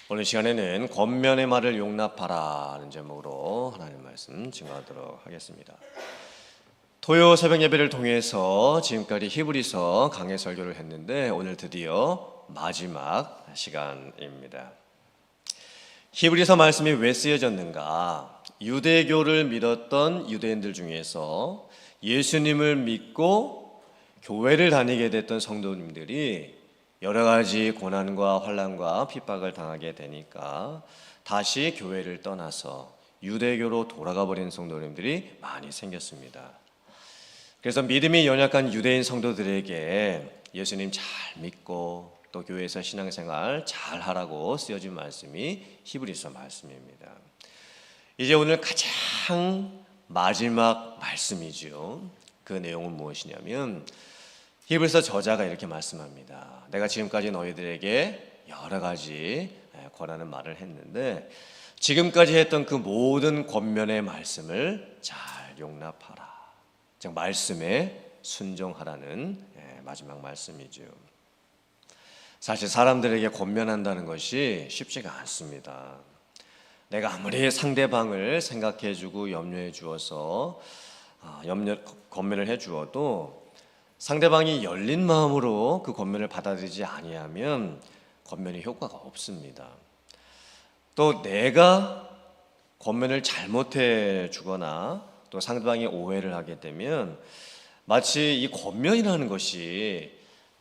오늘 시간에는 권면의 말을 용납하라는 제목으로 하나님 말씀 증거하도록 하겠습니다. 토요 새벽 예배를 통해서 지금까지 히브리서 강해 설교를 했는데 오늘 드디어 마지막 시간입니다. 히브리서 말씀이 왜 쓰여졌는가? 유대교를 믿었던 유대인들 중에서 예수님을 믿고 교회를 다니게 됐던 성도님들이 여러 가지 고난과 환난과 핍박을 당하게 되니까 다시 교회를 떠나서 유대교로 돌아가 버린 성도님들이 많이 생겼습니다. 그래서 믿음이 연약한 유대인 성도들에게 예수님 잘 믿고 또 교회에서 신앙생활 잘 하라고 쓰여진 말씀이 히브리서 말씀입니다. 이제 오늘 가장 마지막 말씀이죠. 그 내용은 무엇이냐면 히브리서 저자가 이렇게 말씀합니다. 내가 지금까지 너희들에게 여러 가지 권하는 말을 했는데 지금까지 했던 그 모든 권면의 말씀을 잘 용납하라. 즉 말씀에 순종하라는 마지막 말씀이죠. 사실 사람들에게 권면한다는 것이 쉽지가 않습니다. 내가 아무리 상대방을 생각해주고 염려해 주어서 권면을 해 주어도 상대방이 열린 마음으로 그 권면을 받아들이지 아니하면 권면의 효과가 없습니다. 또 내가 권면을 잘못해 주거나 또 상대방이 오해를 하게 되면 마치 이 권면이라는 것이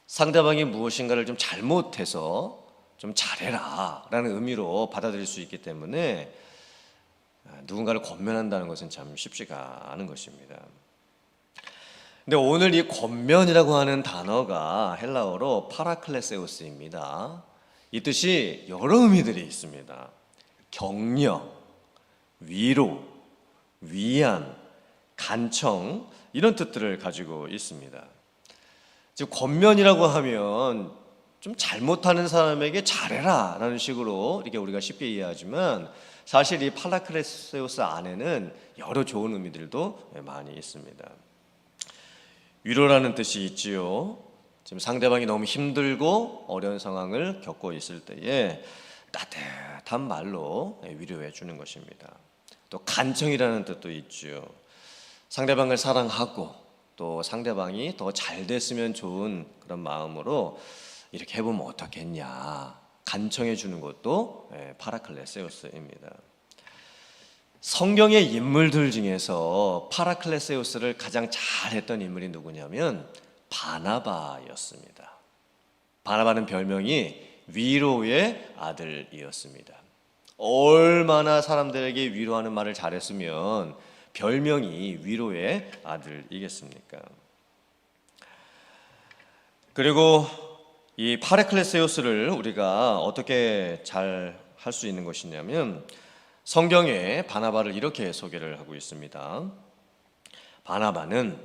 상대방이 무엇인가를 좀 잘못해서 좀 잘해라 라는 의미로 받아들일 수 있기 때문에 누군가를 권면한다는 것은 참 쉽지가 않은 것입니다. 근데 오늘 이 권면이라고 하는 단어가 헬라어로 파라클레세우스입니다. 이 뜻이 여러 의미들이 있습니다. 격려, 위로, 위안, 간청 이런 뜻들을 가지고 있습니다. 즉 권면이라고 하면 좀 잘못하는 사람에게 잘해라 라는 식으로 이렇게 우리가 쉽게 이해하지만 사실 이 파라클레세우스 안에는 여러 좋은 의미들도 많이 있습니다. 위로라는 뜻이 있지요. 지금 상대방이 너무 힘들고 어려운 상황을 겪고 있을 때에 따뜻한 말로 위로해 주는 것입니다. 또 간청이라는 뜻도 있지요. 상대방을 사랑하고 또 상대방이 더 잘 됐으면 좋은 그런 마음으로 이렇게 해보면 어떻겠냐 간청해 주는 것도 파라클레세우스입니다. 성경의 인물들 중에서 파라클레세우스를 가장 잘했던 인물이 누구냐면 바나바였습니다. 바나바는 별명이 위로의 아들이었습니다. 얼마나 사람들에게 위로하는 말을 잘했으면 별명이 위로의 아들이겠습니까? 그리고 이 파라클레세우스를 우리가 어떻게 잘 할 수 있는 것이냐면 성경에 바나바를 이렇게 소개를 하고 있습니다. 바나바는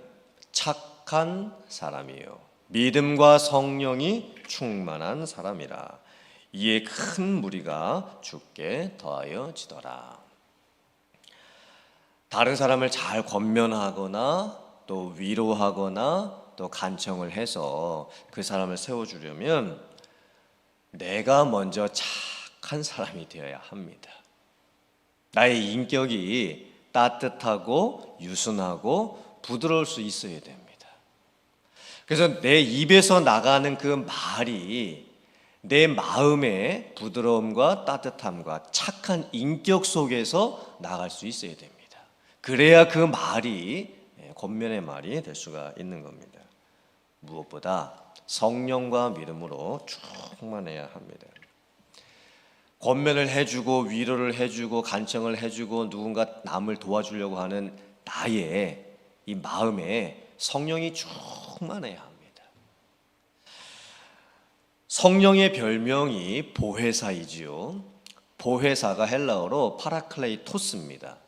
착한 사람이요 믿음과 성령이 충만한 사람이라 이에 큰 무리가 주께 더하여 지더라. 다른 사람을 잘 권면하거나 또 위로하거나 또 간청을 해서 그 사람을 세워주려면 내가 먼저 착한 사람이 되어야 합니다. 나의 인격이 따뜻하고 유순하고 부드러울 수 있어야 됩니다. 그래서 내 입에서 나가는 그 말이 내 마음의 부드러움과 따뜻함과 착한 인격 속에서 나갈 수 있어야 됩니다. 그래야 그 말이 권면의 말이 될 수가 있는 겁니다. 무엇보다 성령과 믿음으로 충만해야 합니다. 권면을 해주고 위로를 해주고 간청을 해주고 누군가 남을 도와주려고 하는 나의 이 마음에 성령이 충만해야 합니다. 성령의 별명이 보혜사이지요. 보혜사가 헬라어로 파라클레이토스입니다.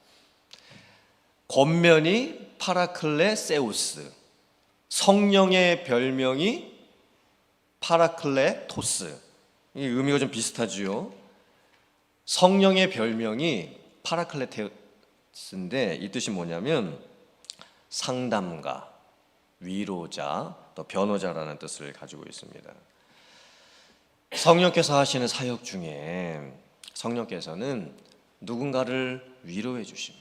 권면이 파라클레세우스, 성령의 별명이 파라클레토스. 이 의미가 좀 비슷하지요. 성령의 별명이 파라클레테스인데 이 뜻이 뭐냐면 상담가, 위로자, 또 변호자라는 뜻을 가지고 있습니다. 성령께서 하시는 사역 중에 성령께서는 누군가를 위로해 주십니다.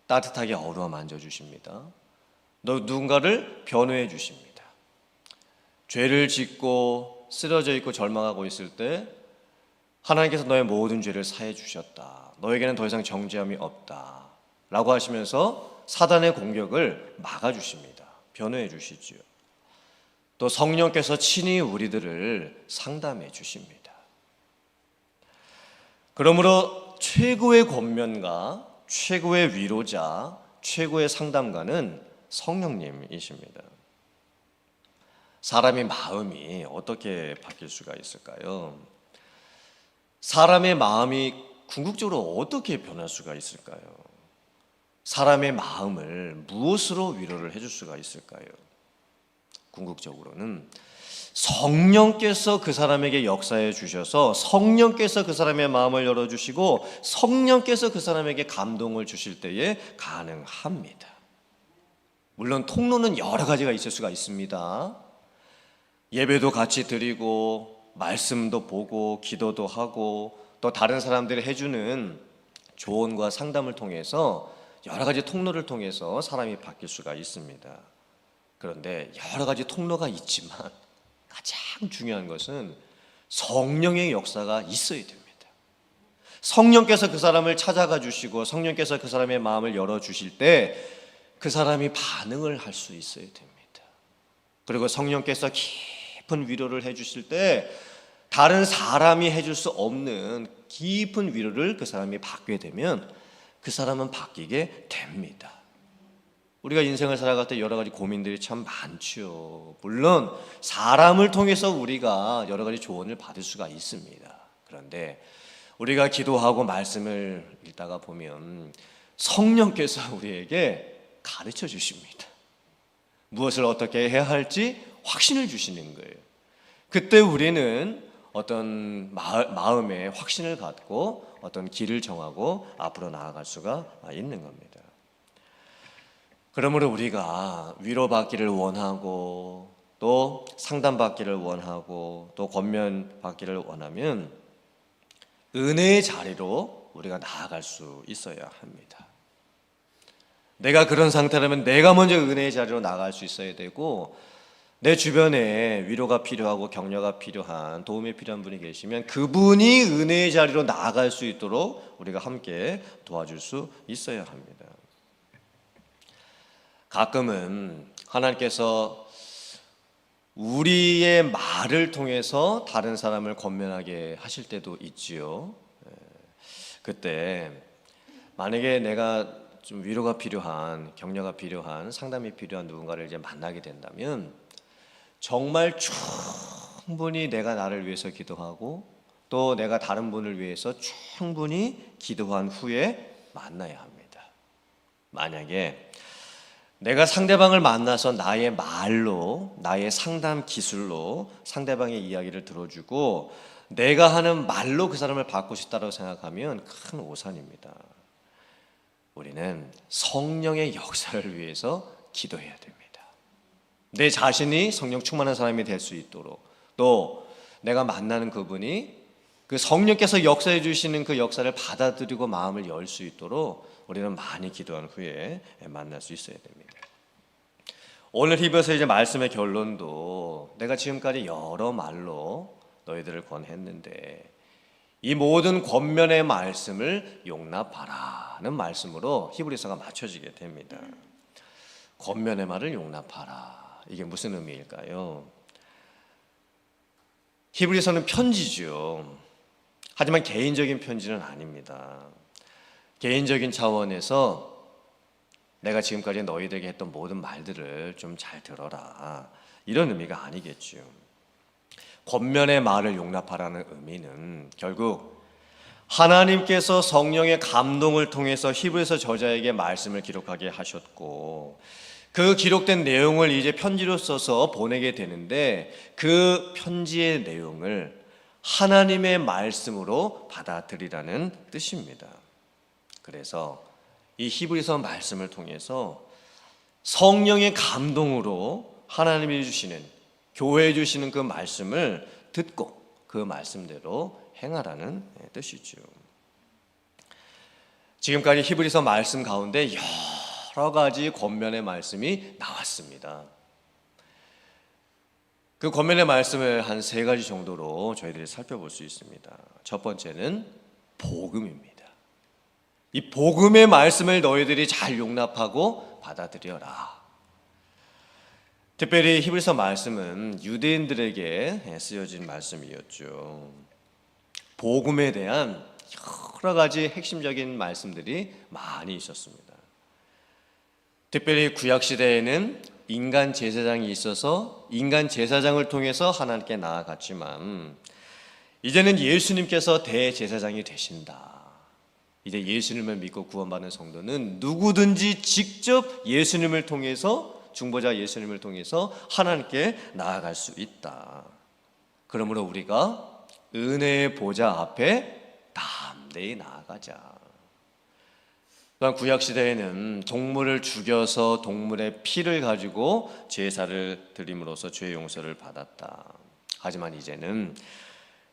따뜻하게 어루만져 주십니다. 누군가를 변호해 주십니다. 죄를 짓고 쓰러져 있고 절망하고 있을 때 하나님께서 너의 모든 죄를 사해 주셨다. 너에게는 더 이상 정죄함이 없다. 라고 하시면서 사단의 공격을 막아 주십니다. 변호해 주시지요. 또 성령께서 친히 우리들을 상담해 주십니다. 그러므로 최고의 권면가, 최고의 위로자, 최고의 상담가는 성령님이십니다. 사람의 마음이 어떻게 바뀔 수가 있을까요? 사람의 마음이 궁극적으로 어떻게 변할 수가 있을까요? 사람의 마음을 무엇으로 위로를 해줄 수가 있을까요? 궁극적으로는 성령께서 그 사람에게 역사해 주셔서 성령께서 그 사람의 마음을 열어주시고 성령께서 그 사람에게 감동을 주실 때에 가능합니다. 물론 통로는 여러 가지가 있을 수가 있습니다. 예배도 같이 드리고 말씀도 보고 기도도 하고 또 다른 사람들이 해주는 조언과 상담을 통해서 여러 가지 통로를 통해서 사람이 바뀔 수가 있습니다. 그런데 여러 가지 통로가 있지만 가장 중요한 것은 성령의 역사가 있어야 됩니다. 성령께서 그 사람을 찾아가 주시고 성령께서 그 사람의 마음을 열어주실 때 그 사람이 반응을 할 수 있어야 됩니다. 그리고 성령께서 깊은 위로를 해주실 때 다른 사람이 해줄 수 없는 깊은 위로를 그 사람이 받게 되면 그 사람은 바뀌게 됩니다. 우리가 인생을 살아갈 때 여러 가지 고민들이 참 많죠. 물론 사람을 통해서 우리가 여러 가지 조언을 받을 수가 있습니다. 그런데 우리가 기도하고 말씀을 읽다가 보면 성령께서 우리에게 가르쳐 주십니다. 무엇을 어떻게 해야 할지 확신을 주시는 거예요. 그때 우리는 어떤 마음에 확신을 갖고 어떤 길을 정하고 앞으로 나아갈 수가 있는 겁니다. 그러므로 우리가 위로받기를 원하고 또 상담받기를 원하고 또 권면받기를 원하면 은혜의 자리로 우리가 나아갈 수 있어야 합니다. 내가 그런 상태라면 내가 먼저 은혜의 자리로 나아갈 수 있어야 되고 내 주변에 위로가 필요하고 격려가 필요한 도움이 필요한 분이 계시면 그분이 은혜의 자리로 나아갈 수 있도록 우리가 함께 도와줄 수 있어야 합니다. 가끔은 하나님께서 우리의 말을 통해서 다른 사람을 권면하게 하실 때도 있지요. 그때 만약에 내가 좀 위로가 필요한, 격려가 필요한, 상담이 필요한 누군가를 이제 만나게 된다면 정말 충분히 내가 나를 위해서 기도하고 또 내가 다른 분을 위해서 충분히 기도한 후에 만나야 합니다. 만약에 내가 상대방을 만나서 나의 말로, 나의 상담 기술로 상대방의 이야기를 들어주고 내가 하는 말로 그 사람을 바꾸고 싶다고 생각하면 큰 오산입니다. 우리는 성령의 역사를 위해서 기도해야 됩니다. 내 자신이 성령 충만한 사람이 될 수 있도록 또 내가 만나는 그분이 그 성령께서 역사해 주시는 그 역사를 받아들이고 마음을 열 수 있도록 우리는 많이 기도한 후에 만날 수 있어야 됩니다. 오늘 히브리서 이제 말씀의 결론도 내가 지금까지 여러 말로 너희들을 권했는데 이 모든 권면의 말씀을 용납하라는 말씀으로 히브리서가 맞춰지게 됩니다. 권면의 말을 용납하라. 이게 무슨 의미일까요? 히브리서는 편지죠. 하지만 개인적인 편지는 아닙니다. 개인적인 차원에서 내가 지금까지 너희들에게 했던 모든 말들을 좀 잘 들어라. 이런 의미가 아니겠죠. 권면의 말을 용납하라는 의미는 결국 하나님께서 성령의 감동을 통해서 히브리서 저자에게 말씀을 기록하게 하셨고 그 기록된 내용을 이제 편지로 써서 보내게 되는데 그 편지의 내용을 하나님의 말씀으로 받아들이라는 뜻입니다. 그래서 이 히브리서 말씀을 통해서 성령의 감동으로 하나님이 주시는 교회에 주시는 그 말씀을 듣고 그 말씀대로 행하라는 뜻이죠. 지금까지 히브리서 말씀 가운데 여러 가지 권면의 말씀이 나왔습니다. 그 권면의 말씀을 한 3가지 정도로 저희들이 살펴볼 수 있습니다. 첫 번째는 복음입니다. 이 복음의 말씀을 너희들이 잘 용납하고 받아들여라. 특별히 히브리서 말씀은 유대인들에게 쓰여진 말씀이었죠. 복음에 대한 여러 가지 핵심적인 말씀들이 많이 있었습니다. 특별히 구약 시대에는 인간 제사장이 있어서 인간 제사장을 통해서 하나님께 나아갔지만 이제는 예수님께서 대제사장이 되신다. 이제 예수님을 믿고 구원받는 성도는 누구든지 직접 예수님을 통해서, 중보자 예수님을 통해서 하나님께 나아갈 수 있다. 그러므로 우리가 은혜의 보좌 앞에 담대히 나아가자. 또한 구약시대에는 동물을 죽여서 동물의 피를 가지고 제사를 드림으로써 죄 용서를 받았다. 하지만 이제는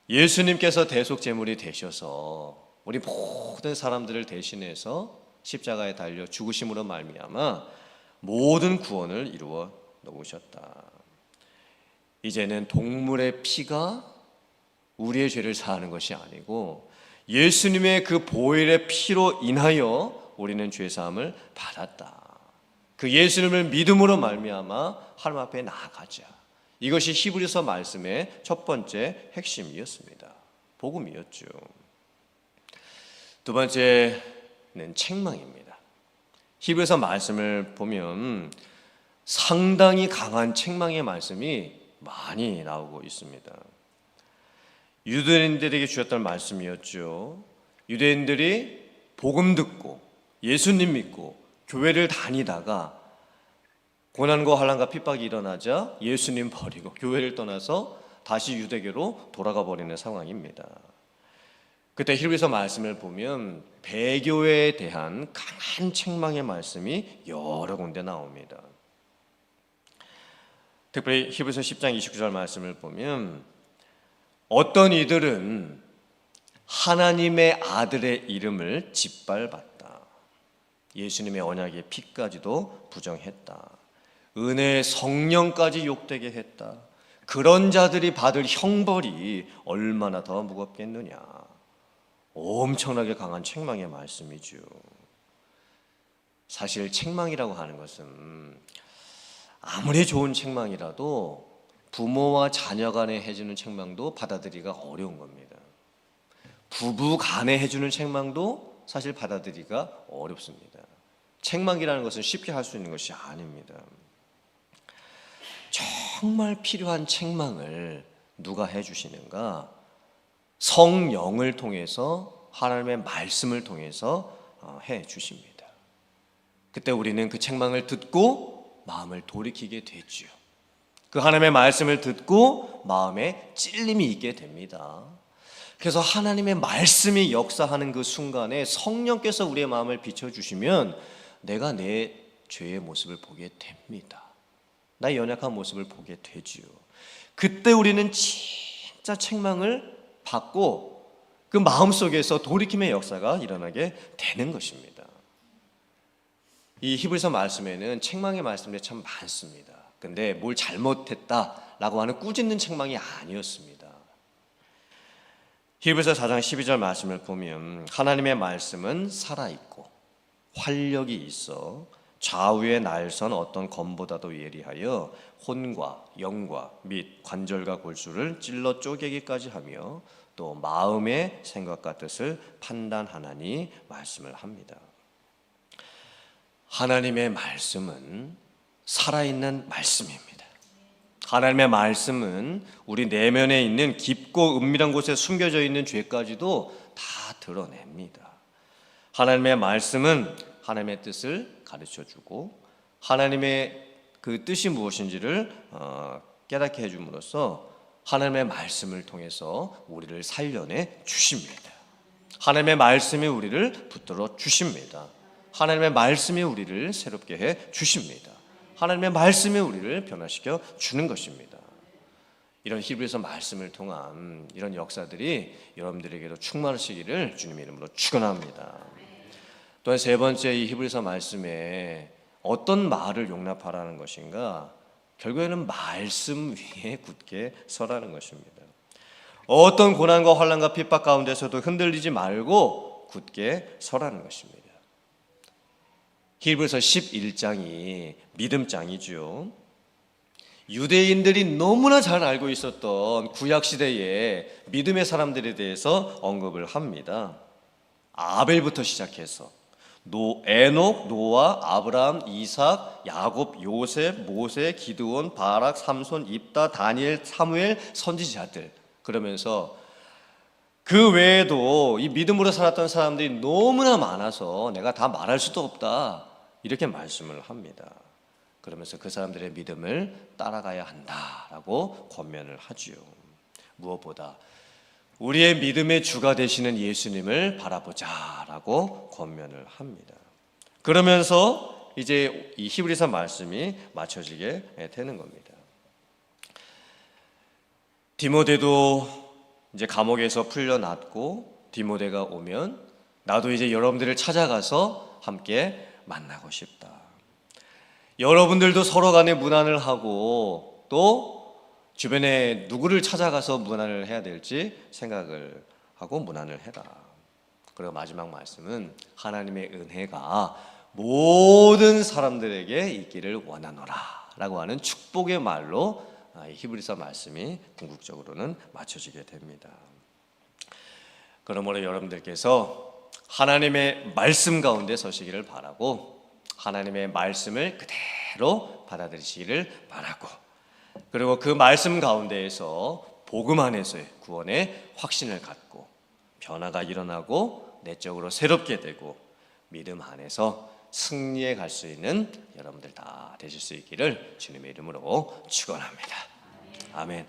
예수님께서 대속제물이 되셔서 우리 모든 사람들을 대신해서 십자가에 달려 죽으심으로 말미암아 모든 구원을 이루어 놓으셨다. 이제는 동물의 피가 우리의 죄를 사하는 것이 아니고 예수님의 그 보혈의 피로 인하여 우리는 죄사함을 받았다. 그 예수님을 믿음으로 말미암아 하나님 앞에 나아가자. 이것이 히브리서 말씀의 첫 번째 핵심이었습니다. 복음이었죠. 두 번째는 책망입니다. 히브리서 말씀을 보면 상당히 강한 책망의 말씀이 많이 나오고 있습니다. 유대인들에게 주셨던 말씀이었죠. 유대인들이 복음 듣고 예수님 믿고 교회를 다니다가 고난과 환난과 핍박이 일어나자 예수님 버리고 교회를 떠나서 다시 유대교로 돌아가 버리는 상황입니다. 그때 히브리서 말씀을 보면 배교에 대한 강한 책망의 말씀이 여러 군데 나옵니다. 특별히 히브리서 10장 29절 말씀을 보면 어떤 이들은 하나님의 아들의 이름을 짓밟았다. 예수님의 언약의 피까지도 부정했다. 은혜의 성령까지 욕되게 했다. 그런 자들이 받을 형벌이 얼마나 더 무겁겠느냐. 엄청나게 강한 책망의 말씀이죠. 사실 책망이라고 하는 것은 아무리 좋은 책망이라도 부모와 자녀 간에 해주는 책망도 받아들이기가 어려운 겁니다. 부부 간에 해주는 책망도 사실 받아들이기가 어렵습니다. 책망이라는 것은 쉽게 할 수 있는 것이 아닙니다. 정말 필요한 책망을 누가 해주시는가? 성령을 통해서, 하나님의 말씀을 통해서 해주십니다. 그때 우리는 그 책망을 듣고 마음을 돌이키게 되죠. 그 하나님의 말씀을 듣고 마음에 찔림이 있게 됩니다. 그래서 하나님의 말씀이 역사하는 그 순간에 성령께서 우리의 마음을 비춰주시면 내가 내 죄의 모습을 보게 됩니다. 나의 연약한 모습을 보게 되지요. 그때 우리는 진짜 책망을 받고 그 마음속에서 돌이킴의 역사가 일어나게 되는 것입니다. 이 히브리서 말씀에는 책망의 말씀이 참 많습니다. 근데 뭘 잘못했다라고 하는 꾸짖는 책망이 아니었습니다. 히브리서 4장 12절 말씀을 보면 하나님의 말씀은 살아있고 활력이 있어 좌우의 날선 어떤 검보다도 예리하여 혼과 영과 및 관절과 골수를 찔러 쪼개기까지 하며 또 마음의 생각과 뜻을 판단하나니 말씀을 합니다. 하나님의 말씀은 살아있는 말씀입니다. 하나님의 말씀은 우리 내면에 있는 깊고 은밀한 곳에 숨겨져 있는 죄까지도 다 드러냅니다. 하나님의 말씀은 하나님의 뜻을 가르쳐주고 하나님의 그 뜻이 무엇인지를 깨닫게 해줌으로써 하나님의 말씀을 통해서 우리를 살려내 주십니다. 하나님의 말씀이 우리를 붙들어 주십니다. 하나님의 말씀이 우리를 새롭게 해 주십니다. 하나님의 말씀이 우리를 변화시켜 주는 것입니다. 이런 히브리서 말씀을 통한 이런 역사들이 여러분들에게도 충만하시기를 주님의 이름으로 축원합니다. 또한 세 번째, 이 히브리서 말씀에 어떤 말을 용납하라는 것인가? 결국에는 말씀 위에 굳게 서라는 것입니다. 어떤 고난과 환난과 핍박 가운데서도 흔들리지 말고 굳게 서라는 것입니다. 히브리서 11장이 믿음장이죠. 유대인들이 너무나 잘 알고 있었던 구약시대의 믿음의 사람들에 대해서 언급을 합니다. 아벨부터 시작해서 에녹, 노아, 아브라함, 이삭, 야곱, 요셉, 모세, 기드온, 바락, 삼손, 입다, 다니엘, 사무엘, 선지자들, 그러면서 그 외에도 이 믿음으로 살았던 사람들이 너무나 많아서 내가 다 말할 수도 없다, 이렇게 말씀을 합니다. 그러면서 그 사람들의 믿음을 따라가야 한다라고 권면을 하지요. 무엇보다 우리의 믿음의 주가 되시는 예수님을 바라보자라고 권면을 합니다. 그러면서 이제 이 히브리서 말씀이 맞춰지게 되는 겁니다. 디모데도 이제 감옥에서 풀려났고, 디모데가 오면 나도 이제 여러분들을 찾아가서 함께 만나고 싶다. 여러분들도 서로 간에 문안을 하고 또 주변에 누구를 찾아가서 문안을 해야 될지 생각을 하고 문안을 해라. 그리고 마지막 말씀은 하나님의 은혜가 모든 사람들에게 있기를 원하노라 라고 하는 축복의 말로 히브리서 말씀이 궁극적으로는 맞춰지게 됩니다. 그러므로 여러분들께서 하나님의 말씀 가운데 서시기를 바라고, 하나님의 말씀을 그대로 받아들이시기를 바라고, 그리고 그 말씀 가운데에서 복음 안에서의 구원의 확신을 갖고 변화가 일어나고 내적으로 새롭게 되고 믿음 안에서 승리에 갈 수 있는 여러분들 다 되실 수 있기를 주님의 이름으로 축원합니다. 아멘.